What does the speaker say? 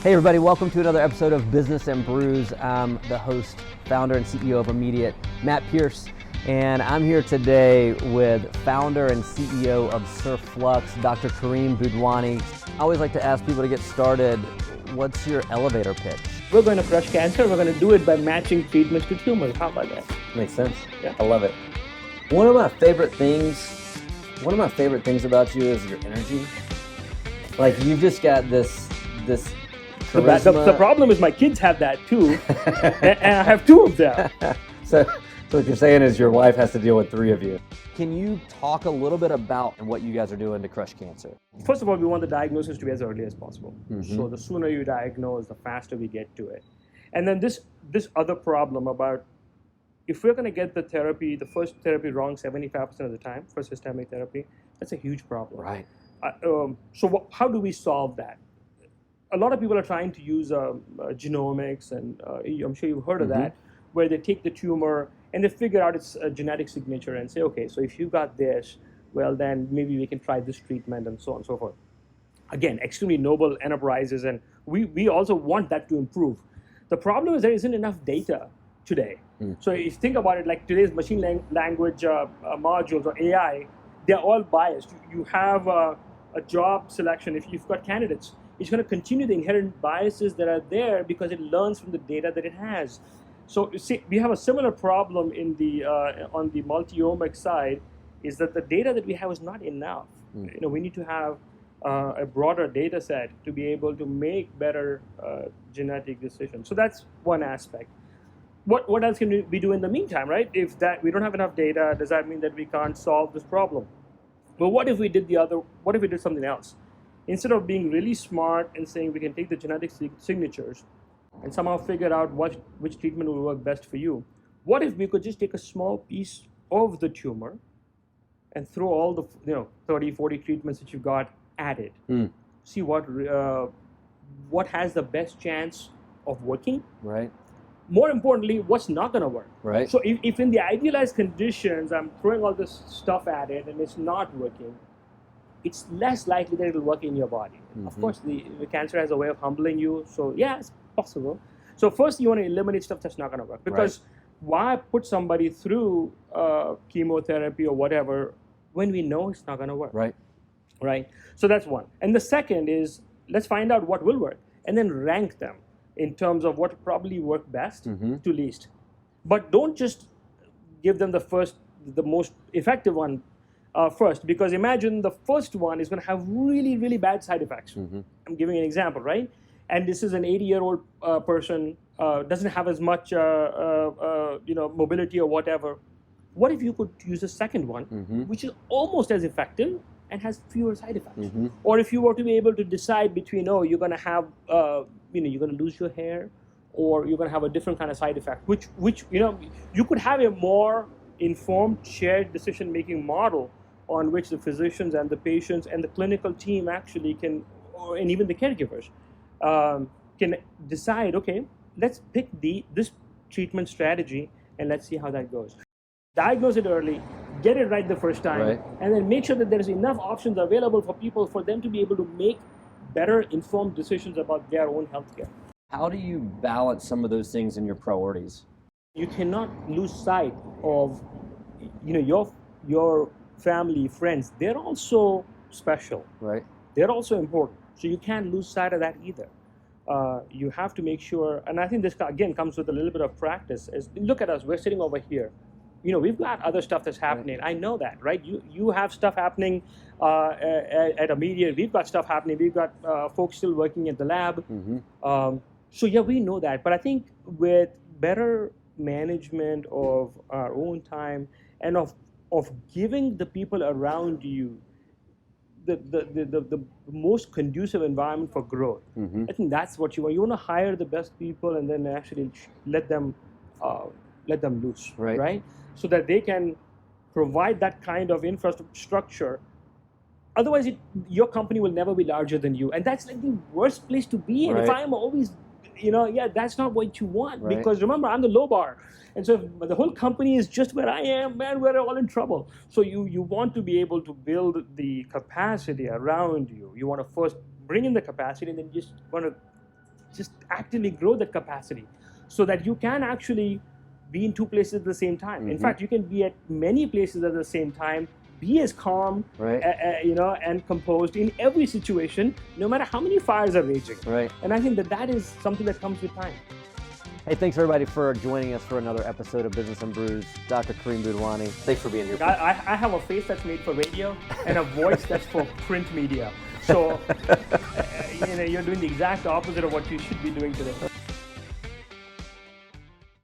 Hey everybody, welcome to another episode of Business and Brews. I'm the host, founder, and CEO of Immediate, Matt Pierce, and I'm here today with founder and CEO of CerFlux, Dr. Karim Budhwani. I always like to ask people to get started, what's your elevator pitch? We're going to crush cancer. We're going to do it by matching treatments to tumors. How about that? Makes sense. Yeah. I love it. One of my favorite things about you is your energy. Like, you've just got this The problem is my kids have that too, and I have two of them. So what you're saying is your wife has to deal with three of you. Can you talk a little bit about what you guys are doing to crush cancer? First of all, we want the diagnosis to be as early as possible. Mm-hmm. So the sooner you diagnose, the faster we get to it. And then this other problem about if we're going to get the first therapy wrong 75% of the time for systemic therapy, that's a huge problem. Right. How do we solve that? A lot of people are trying to use genomics, and I'm sure you've heard of that, where they take the tumor and they figure out its genetic signature and say, okay, so if you got this, well, then maybe we can try this treatment and so on and so forth. Again, extremely noble enterprises, and we also want that to improve. The problem is there isn't enough data today. So if you think about it, like today's machine language modules or AI, they're all biased. You have a job selection. If you've got candidates, it's going to continue the inherent biases that are there because it learns from the data that it has. So see, we have a similar problem in the on the multi-omic side, is that the data that we have is not enough. We need to have a broader data set to be able to make better genetic decisions. So that's one aspect. What else can we do in the meantime, right? If that we don't have enough data, does that mean that we can't solve this problem? Well, what if we did something else? Instead of being really smart and saying we can take the genetic signatures and somehow figure out which treatment will work best for you, what if we could just take a small piece of the tumor and throw all the 30, 40 treatments that you've got at it, see what has the best chance of working? Right. More importantly, what's not going to work? Right. So if in the idealized conditions I'm throwing all this stuff at it and it's not working, it's less likely that it'll work in your body. Of course, the cancer has a way of humbling you. So yeah, it's possible. So first you want to eliminate stuff that's not going to work. Because why put somebody through chemotherapy or whatever when we know it's not going to work? Right. So that's one. And the second is, let's find out what will work and then rank them in terms of what probably work best to least. But don't just give them the most effective one first, because imagine the first one is going to have really, really bad side effects. I'm giving an example, right? And this is an 80-year-old person, doesn't have as much mobility or whatever. What if you could use a second one, which is almost as effective and has fewer side effects? Or if you were to be able to decide between, you're going to have, you're going to lose your hair, or you're going to have a different kind of side effect, which you could have a more informed, shared decision-making model on which the physicians and the patients and the clinical team actually can, and even the caregivers, can decide, okay, let's pick this treatment strategy and let's see how that goes. Diagnose it early, get it right the first time, and then make sure that there's enough options available for people for them to be able to make better informed decisions about their own healthcare. How do you balance some of those things in your priorities? You cannot lose sight of, your family, friends. They're also special. Right. They're also important. So you can't lose sight of that either. You have to make sure, and I think this again comes with a little bit of practice. Look at us, we're sitting over here. We've got other stuff that's happening. I know that, right? You have stuff happening at Immediate. We've got stuff happening. We've got folks still working at the lab. So yeah, we know that. But I think with better management of our own time and of giving the people around you the most conducive environment for growth, I think that's what you want. You want to hire the best people and then actually let them loose, right? So that they can provide that kind of infrastructure. Otherwise, your company will never be larger than you, and that's like the worst place to be in. If I am always, that's not what you want, because remember, I'm the low bar, and so if the whole company is just where I am, man, we're all in trouble. So you want to be able to build the capacity around you. You want to first bring in the capacity, and then just want to just actively grow that capacity so that you can actually be in two places at the same time. In fact, you can be at many places at the same time, be as calm, Right. And composed in every situation, no matter how many fires are raging. Right. And I think that is something that comes with time. Hey, thanks everybody for joining us for another episode of Business and Brews. Dr. Karim Budhwani, thanks for being here. I have a face that's made for radio and a voice that's for print media. So you're doing the exact opposite of what you should be doing today.